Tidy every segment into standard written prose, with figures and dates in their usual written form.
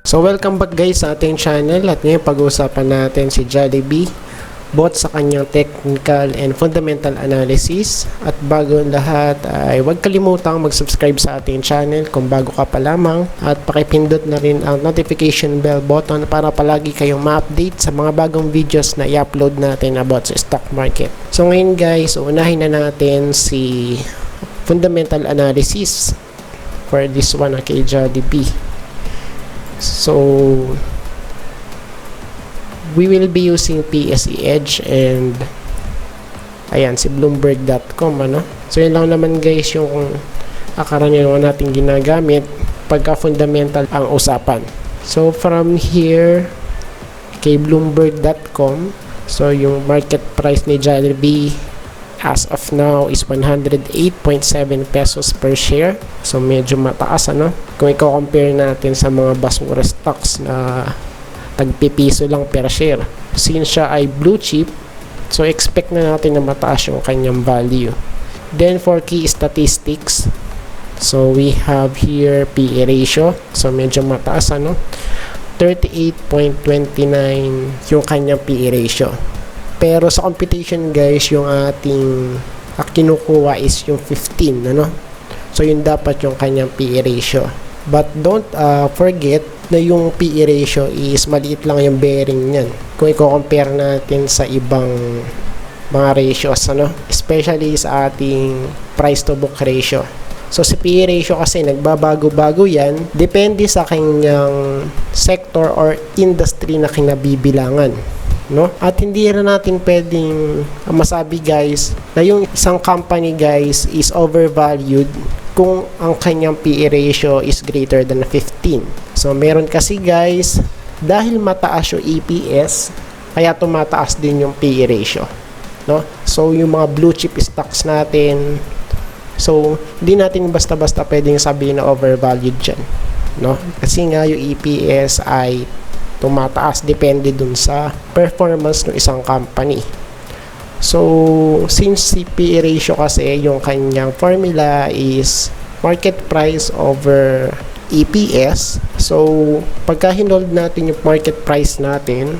So welcome back guys sa ating channel at ngayon pag-uusapan natin si Jollibee both sa kanyang technical and fundamental analysis. At bago ang lahat ay huwag kalimutang mag-subscribe sa ating channel kung bago ka pa lamang at pakipindot na rin ang notification bell button para palagi kayong ma-update sa mga bagong videos na i-upload natin about sa stock market. So ngayon guys, unahin na natin si fundamental analysis for this one kay Jollibee. So we will be using PSE Edge and ayan si Bloomberg.com So yun lang naman guys yung karaniwan natin ginagamit pagka fundamental ang usapan. So from here kay Bloomberg.com, so yung market price ni Jollibee as of now is 108.7 pesos per share. So medyo mataas kung i-compare natin sa mga basura stocks na tagpipiso lang per share. Since siya ay blue chip, so expect na natin na mataas yung kanyang value. Then for key statistics, so we have here PE ratio. So medyo mataas 38.29 yung kanyang PE ratio. Pero sa computation guys, yung ating kinukuha is yung 15 So yun dapat yung kanyang PE ratio. But don't forget na yung PE ratio is maliit lang yung bearing niyan kung i-compare natin sa ibang mga ratios especially sa ating price to book ratio. So sa PE ratio kasi nagbabago-bago yan depende sa kanyang sector or industry na kinabibilangan. At hindi rin natin pwedeng masabi guys na yung isang company guys is overvalued kung ang kanyang PE ratio is greater than 15. So meron kasi guys, dahil mataas yung EPS, kaya tumataas din yung PE ratio. So yung mga blue chip stocks natin, so hindi natin basta-basta pwedeng sabihin na overvalued dyan. Kasi nga yung EPS ay tumataas depende dun sa performance ng isang company. So since si PE ratio kasi yung kanyang formula is market price over EPS, so pagka hinold natin yung market price natin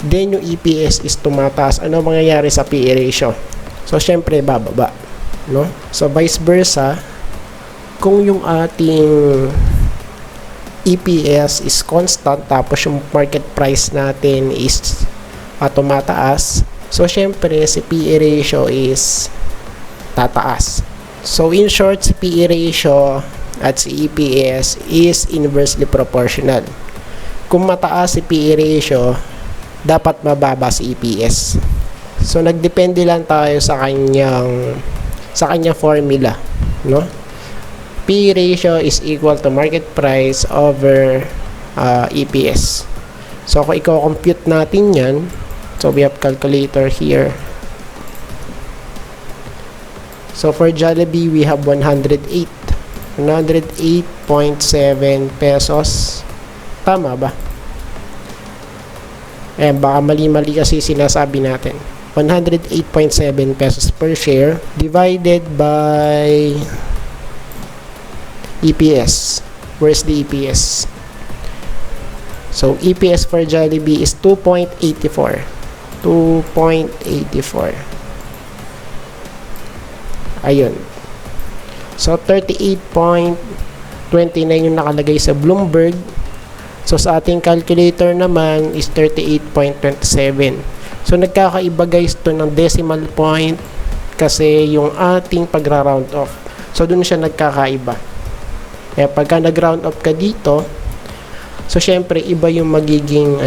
then yung EPS is tumataas, ano mangyayari sa PE ratio? So syempre bababa, so vice versa, kung yung ating EPS is constant tapos yung market price natin is tumataas, so syempre si PE ratio is tataas. So in short, si PE ratio at si EPS is inversely proportional. Kung mataas si PE ratio, dapat mababa si EPS. So nagdepende lang tayo sa kanyang formula, PE ratio is equal to market price over EPS. So kung i-compute natin yan, so we have calculator here. So for Jollibee, we have 108.7 pesos. Tama ba? Baka mali-mali kasi sinasabi natin. 108.7 pesos per share divided by EPS. Where's the EPS? So EPS for Jollibee is 2.84. Ayun. So 38.29 yung nakalagay sa Bloomberg. So sa ating calculator naman is 38.27. So nagkakaiba guys to ng decimal point kasi yung ating pagra-round off. So dun siya nagkakaiba. Kaya pagka nag-round up ka dito, so syempre iba yung magiging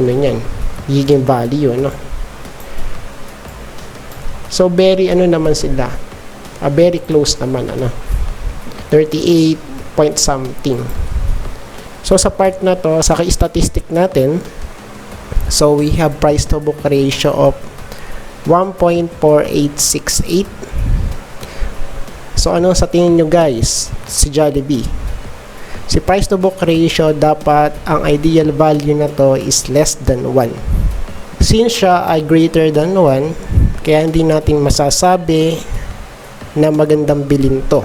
magiging value, So very naman sila. Very close naman 38 point something. So sa part na to, sa statistic natin, so we have price to book ratio of 1.4868. So ano sa tingin nyo guys, si Jollibee? Si price to book ratio, dapat ang ideal value na to is less than 1. Since siya ay greater than 1, kaya hindi natin masasabi na magandang bilhin to,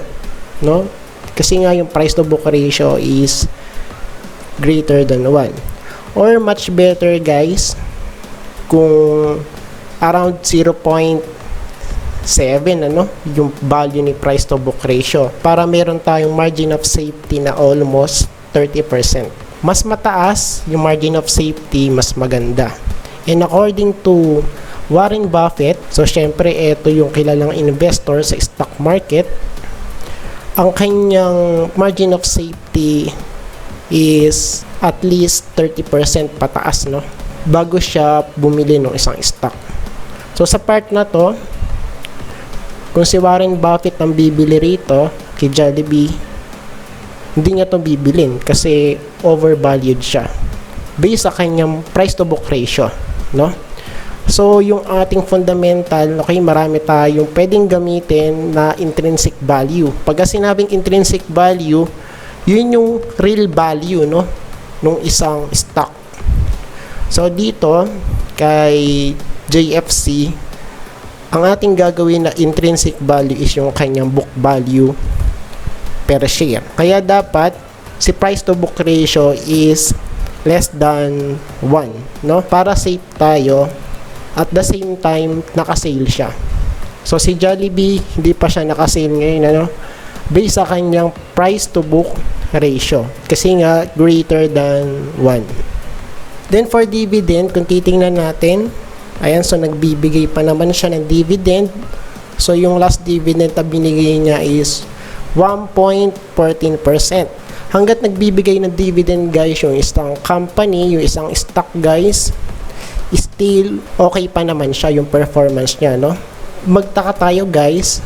Kasi nga yung price to book ratio is 1.4868. greater than 1. Or much better guys, kung around 0.7 yung value ni price to book ratio, para meron tayong margin of safety na almost 30%. Mas mataas yung margin of safety, mas maganda. And according to Warren Buffett, so syempre ito yung kilalang investor sa stock market, ang kanyang margin of safety is at least 30% pataas, no, bago siya bumili ng isang stock. So sa part na to, kung si Warren Buffett ang bibili rito kay Jollibee, hindi niya to bibilin kasi overvalued siya based sa kanyang price to book ratio, no? So yung ating fundamental, okay, marami tayong pwedeng gamitin na intrinsic value. Pagka sinabing intrinsic value, yun yung real value, no, nung isang stock. So dito kay JFC, ang ating gagawin na intrinsic value is yung kanyang book value per share. Kaya dapat si price to book ratio is less than 1, no, para safe tayo. At the same time, naka-sale siya. So si Jollibee, hindi pa siya naka-sale ngayon, ano, based sa kanyang price to book ratio, kasi nga greater than 1. Then for dividend, kung titingnan natin, ayan, so nagbibigay pa naman siya ng dividend. So yung last dividend na binigay niya is 1.14%. Hanggat nagbibigay ng dividend guys yung isang company, yung isang stock guys, still okay pa naman siya yung performance niya, no? Magtaka tayo guys,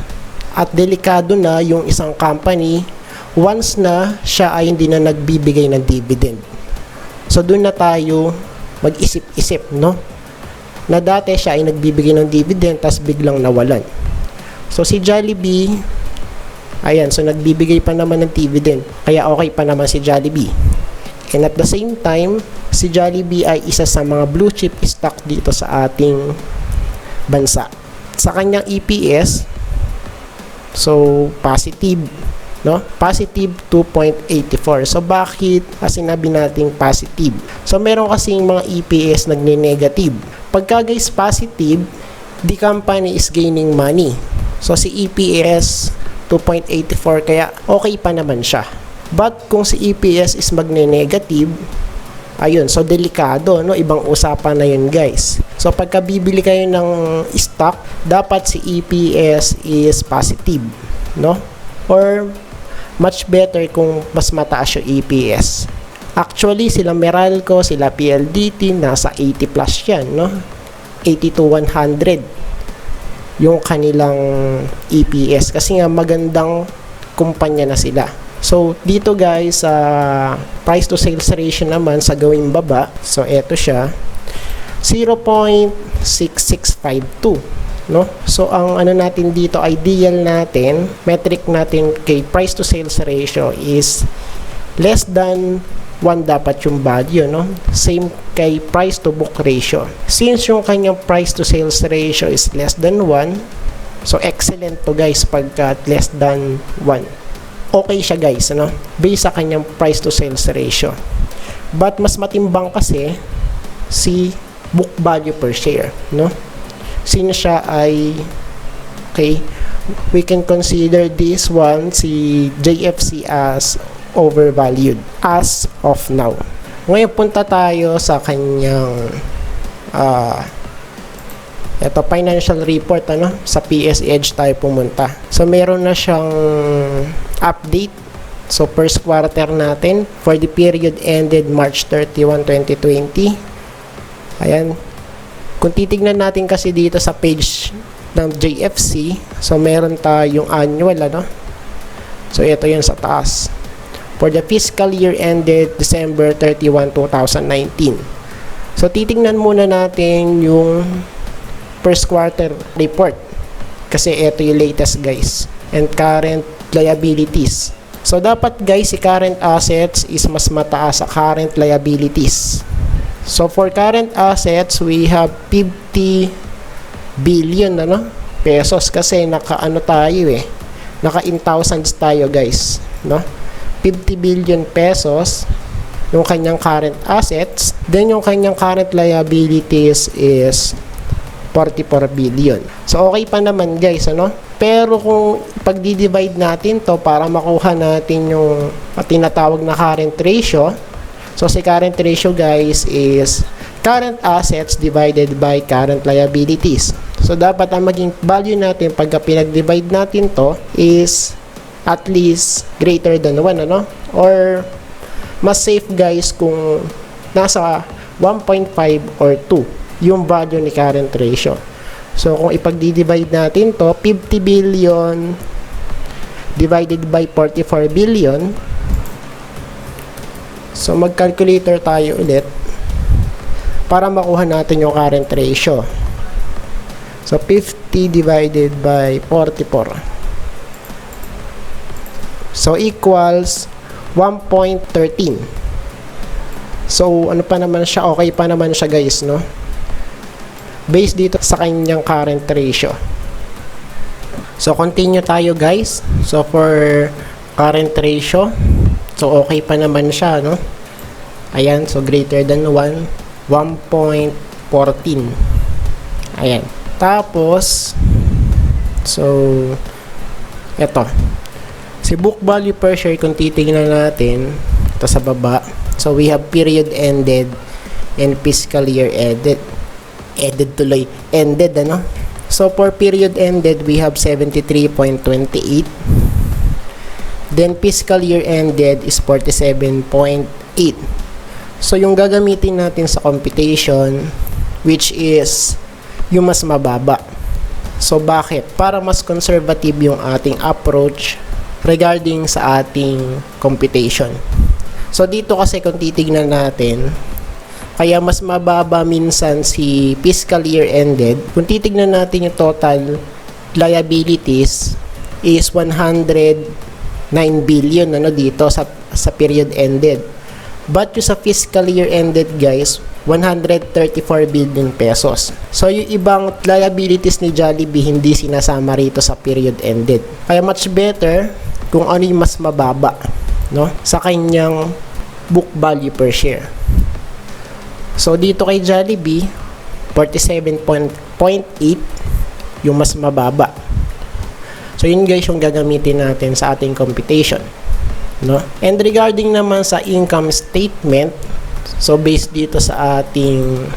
at delikado na yung isang company once na siya ay hindi na nagbibigay ng dividend. So doon na tayo mag-isip-isip, no, na dati siya ay nagbibigay ng dividend tas biglang nawalan. So si Jollibee, ayan, so nagbibigay pa naman ng dividend, kaya okay pa naman si Jollibee. And at the same time, si Jollibee ay isa sa mga blue chip stock dito sa ating bansa. Sa kanyang EPS, so positive, no? Positive 2.84. So bakit sinabi nating positive? So meron kasing mga EPS nagne-negative. Pagka guys positive, the company is gaining money. So si EPS 2.84, kaya okay pa naman siya. But kung si EPS is magne-negative, ayun, so delikado, no? Ibang usapan na yun guys. So pagka bibili kayo ng stock, dapat si EPS is positive, no? Or much better kung mas mataas yung EPS. Actually, sila Meralco, sila PLDT, nasa 80 plus yan, no? 80 to 100 yung kanilang EPS kasi nga magandang kumpanya na sila. So dito guys, price to sales ratio naman sa gawing baba, so eto siya, 0.6652, no? So ang ano natin dito, ideal natin, metric natin kay price to sales ratio is less than 1 dapat yung value, no? Same kay price to book ratio. Since yung kanyang price to sales ratio is less than 1, so excellent to guys pagka less than 1. Okay siya guys, ano? Based sa kanyang price to sales ratio. But mas matimbang kasi si book value per share, no? Since siya ay, okay, we can consider this one, si JFC, as overvalued as of now. Ngayon punta tayo sa kanyang ito, financial report, ano, sa PS Edge tayo pumunta. So meron na siyang update. So first quarter natin for the period ended March 31, 2020. Ayan. Kung titignan natin kasi dito sa page ng JFC, so meron tayong annual, ano. So ito yun sa taas. For the fiscal year ended December 31, 2019. So titignan muna natin yung first quarter report kasi ito yung latest guys, and current liabilities. So dapat guys, si current assets is mas mataas sa current liabilities. So for current assets, we have 50 billion, ano, pesos, kasi naka-ano tayo naka in thousands tayo guys, no? 50 billion pesos yung kanyang current assets, then yung kanyang current liabilities is 44 billion. So, okay pa naman guys, ano? Pero kung pag-divide natin to para makuha natin yung tinatawag na current ratio, so si current ratio guys is current assets divided by current liabilities. So, dapat ang maging value natin pagka pinag-divide natin to is at least greater than 1, ano? Or mas safe guys kung nasa 1.5 or 2 yung value ni current ratio. So, kung ipag-divide natin to, 50 billion divided by 44 billion. So, mag-calculator tayo ulit para makuha natin yung current ratio. So, 50 divided by 44. So, equals 1.13. So, ano pa naman siya? Okay pa naman siya guys, no? Based dito sa kanyang current ratio. So, continue tayo guys. So, for current ratio, so okay pa naman siya, no? Ayan, so greater than 1, 1.14. Ayan. Tapos, so, eto. Si book value per share, kung titignan natin, ito sa baba. So, we have period ended and fiscal year ended. Ended, ano? So, for period ended, we have 73.28. Then, fiscal year ended is 47.8. So, yung gagamitin natin sa computation, which is yung mas mababa. So, bakit? Para mas conservative yung ating approach regarding sa ating computation. So, dito kasi kung titignan natin, kaya mas mababa minsan si fiscal year ended. Kung titignan natin yung total liabilities is 109 billion ano dito sa period ended. But yung sa fiscal year ended guys, 134 billion pesos. So yung ibang liabilities ni Jollibee hindi sinasama rito sa period ended. Kaya much better kung ano yung mas mababa, no, sa kanyang book value per share. So, dito kay Jollibee, 47.8 yung mas mababa. So, yun guys yung gagamitin natin sa ating computation. No? And regarding naman sa income statement, so based dito sa ating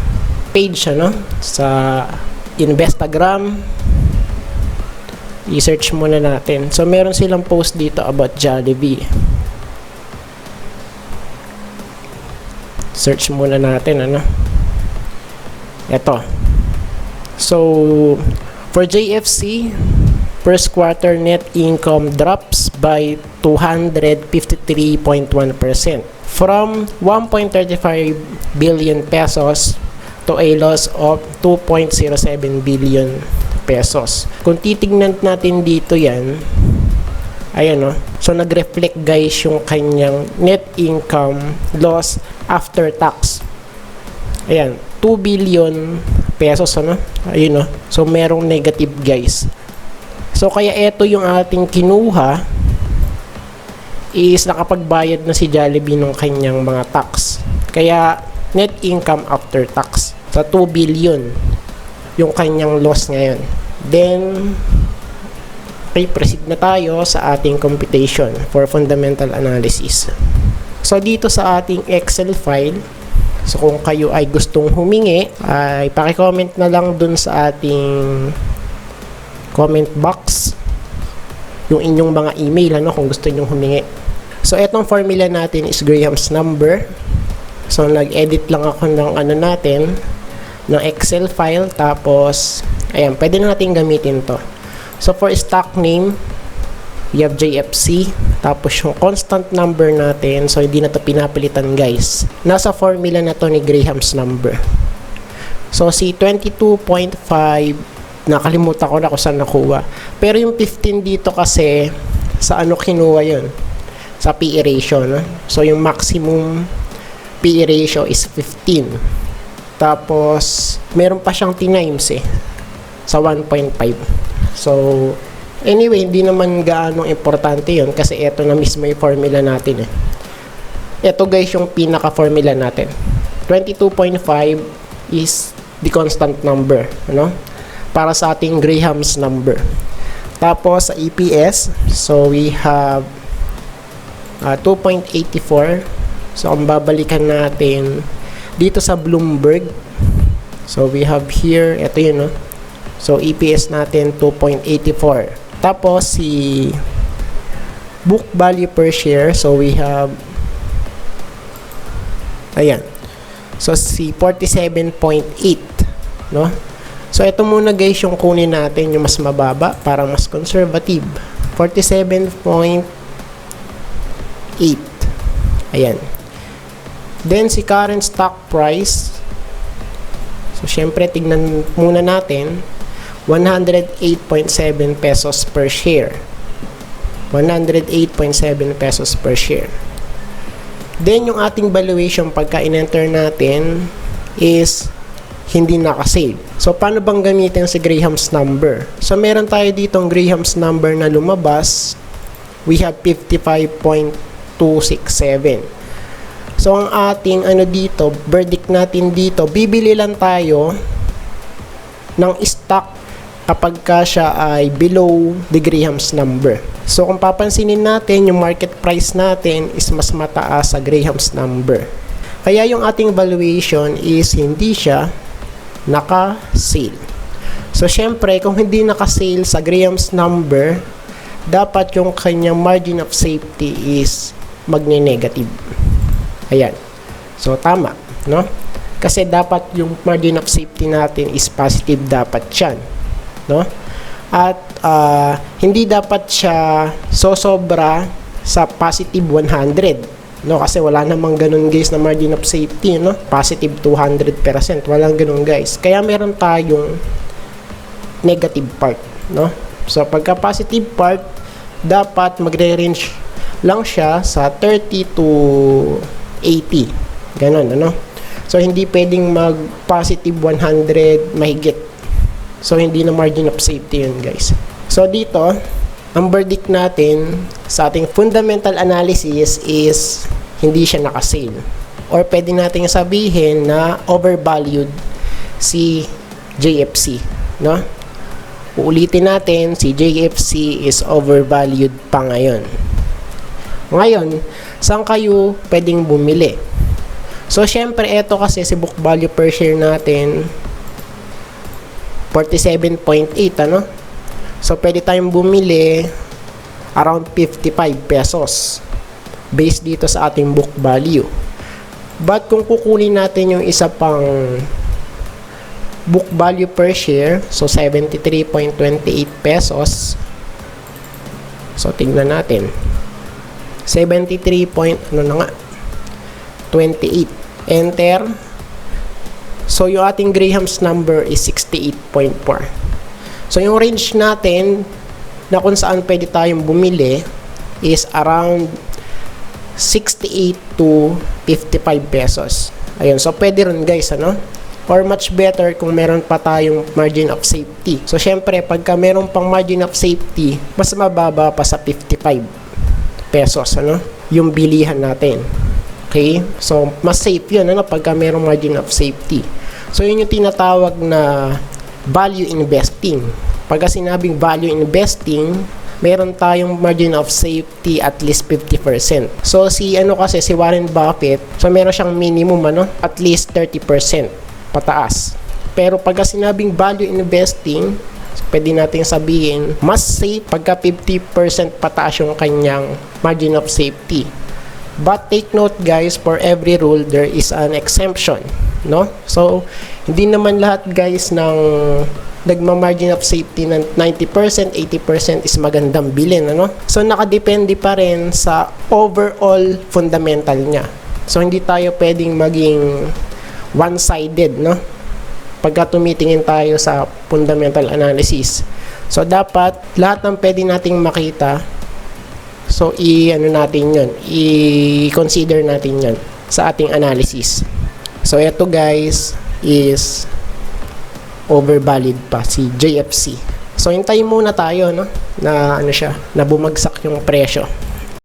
page, ano, sa Instagram, i-search muna natin. So, meron silang post dito about Jollibee. Search muna natin, ano. Ito. So, for JFC, first quarter net income drops by 253.1% from 1.35 billion pesos to a loss of 2.07 billion pesos. Kung titignan natin dito yan, ayan, no? So, nag-reflect guys yung kanyang net income loss after tax. Ayan, 2 billion pesos, ano? Ayun, no? So, merong negative guys. So, kaya ito yung ating kinuha is nakapagbayad na si Jollibee ng kanyang mga tax. Kaya, net income after tax sa 2 billion yung kanyang loss ngayon. Then, okay, proceed na tayo sa ating computation for fundamental analysis. So, dito sa ating Excel file, so kung kayo ay gustong humingi, ay paki-comment na lang dun sa ating comment box yung inyong mga email, ano, kung gusto nyong humingi. So, etong formula natin is Graham's number. So, nag-edit lang ako ng ano natin, ng Excel file, tapos, ayan, pwede na natin gamitin to. So, for stock name, we have JFC. Tapos, yung constant number natin, so, hindi na to pinapalitan, guys. Nasa formula na to ni Graham's number. So, si 22.5, nakalimutan ko na kung saan nakuha. Pero yung 15 dito kasi, sa ano kinuha yun? Sa PE ratio, no? So, yung maximum PE ratio is 15. Tapos, meron pa siyang T-times sa 1.5. So, anyway, hindi naman gaano importante yun kasi ito na mismo yung formula natin Ito guys yung pinaka-formula natin. 22.5 is the constant number, ano? Para sa ating Graham's number. Tapos sa EPS, so we have 2.84. So kung babalikan natin dito sa Bloomberg, so we have here, ito yun, no? So EPS natin 2.84. Tapos si book value per share, so we have, ayan, so si 47.8, no? So ito muna guys yung kunin natin, yung mas mababa, parang mas conservative, 47.8. Ayan. Then si current stock price, so syempre tignan muna natin, 108.7 pesos per share. 108.7 pesos per share. Then yung ating valuation pagka in-enter natin is hindi nakasave. So paano bang gamitin si Graham's number? So meron tayo ditong Graham's number na lumabas. We have 55.267. So ang ating dito, verdict natin dito, bibili lang tayo ng stock kapag ka siya ay below the Graham's number. So kung papansinin natin, yung market price natin is mas mataas sa Graham's number. Kaya yung ating valuation is hindi siya naka-sale. So syempre, kung hindi naka-sale sa Graham's number, dapat yung kanyang margin of safety is magne-negative. Ayan. So tama, no? Kasi dapat yung margin of safety natin is positive dapat yan, no? At hindi dapat siya sosobra sa positive 100. No, kasi wala namang ganun guys na margin of safety, no? Positive 200%, walang ganun guys. Kaya meron tayong negative part, no? So pagka positive part, dapat magre-range lang siya sa 30 to 80. Ganun, ano? So hindi pwedeng mag positive 100 mahigit. So hindi na margin of safety yun guys. So dito, ang verdict natin sa ating fundamental analysis is hindi siya nakasale. Or pwede natin sabihin na overvalued si JFC, no? Uulitin natin, si JFC is overvalued pa ngayon. Ngayon, saan kayo pwedeng bumili? So syempre ito kasi si book value per share natin 47.8, ano? So, pwede tayong bumili around 55 pesos based dito sa ating book value. But, kung kukunin natin yung isa pang book value per share, so 73.28 pesos. So, tingnan natin. 73.28. Enter. So, yung ating Graham's number is 68.4. So, yung range natin na kung saan pwede tayong bumili is around 68 to 55 pesos. Ayun. So, pwede rin guys, ano? Or much better kung meron pa tayong margin of safety. So, syempre, pagka meron pang margin of safety, mas mababa pa sa 55 pesos, ano? Yung bilihan natin. Okay? So, mas safe yun, ano? Pagka merong margin of safety. So, yun yung tinatawag na value investing. Pagka sinabing value investing, meron tayong margin of safety at least 50%. So, si Warren Buffett, so meron siyang minimum, at least 30% pataas. Pero pagka sinabing value investing, so pwede natin sabihin, mas safe pagka 50% pataas yung kanyang margin of safety. But take note guys, for every rule, there is an exemption, no? So, hindi naman lahat guys ng nagma-margin of safety ng 90%, 80% is magandang bilhin, ano? So, nakadepende pa rin sa overall fundamental niya. So, hindi tayo pwedeng maging one-sided, no? Pagka tumitingin tayo sa fundamental analysis. So, dapat lahat ng pwede nating makita, so, natin yun, i-consider natin yun sa ating analysis. So, ito guys is overvalued pa si JFC. So, hintayin muna tayo, no? Na na bumagsak yung presyo.